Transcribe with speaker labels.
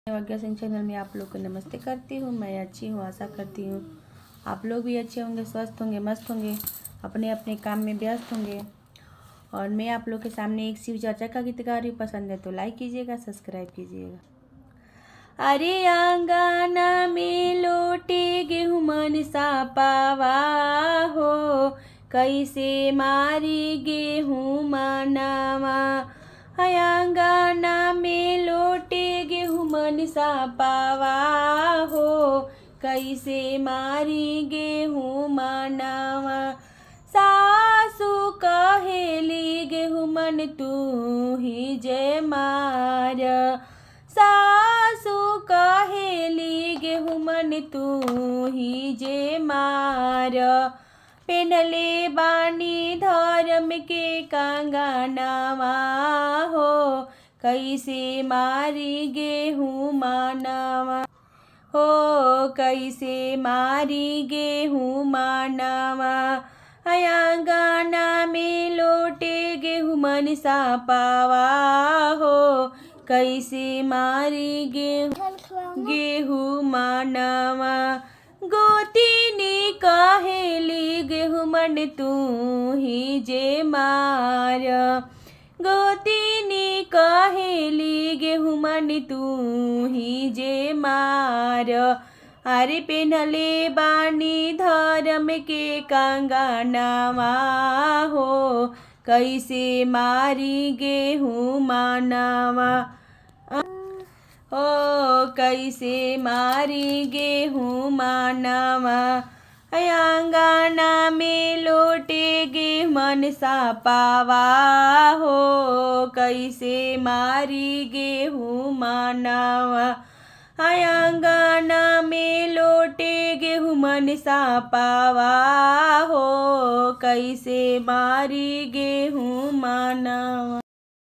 Speaker 1: वज्ञा Singh channel में आप लोग को नमस्ते करती हूँ। मैं अच्छी हूँ, आशा करती हूँ आप लोग भी अच्छे होंगे, स्वस्थ होंगे, मस्त होंगे, अपने अपने काम में व्यस्त होंगे। और मैं आप लोग के सामने एक शिव चर्चा का गीत गा रही हूँ। पसंद है तो लाइक कीजिएगा, सब्सक्राइब कीजिएगा। अरे आंगना में लोटे गेहूँ मन सा पावा हो, कैसे मारी गेहूँ मनावा। आंगना में लोटे गेहूँ मन सा पावा हो, कैसे मारी गेहूँ मनावा। सासू कहेली गेहूँ मन तू ही जय मार, सासू कहेली गेहूँ मन तू ही जे मार। पेनले बानी धर्म के कंगनवा हो, कैसे मारी गेहूँ मानवा हो, कैसे मारी गेहूँ मानवा। आंगना में लोटे गेहूँ मन सा पावा हो, कैसे मारी गेहूँ मानवा। गोतीनी कहेली गेहूँ मन तू ही जे मार, गोतीनी कहेली गेहूँ मन तू ही जे मार। अरे पेनले बानी धर्म के कंगनवा हो, कैसे मारी गेहूँ मानवा। ओ कैसे मारी गेहूँ मानवा। आंगना में लोटे गेहूँ मन सा पावा हो, कैसे मारी गेहूँ मानवा। आंगना में लोटे गेहूँ मन सा पावा हो, कैसे मारी गेहूँ मानवा।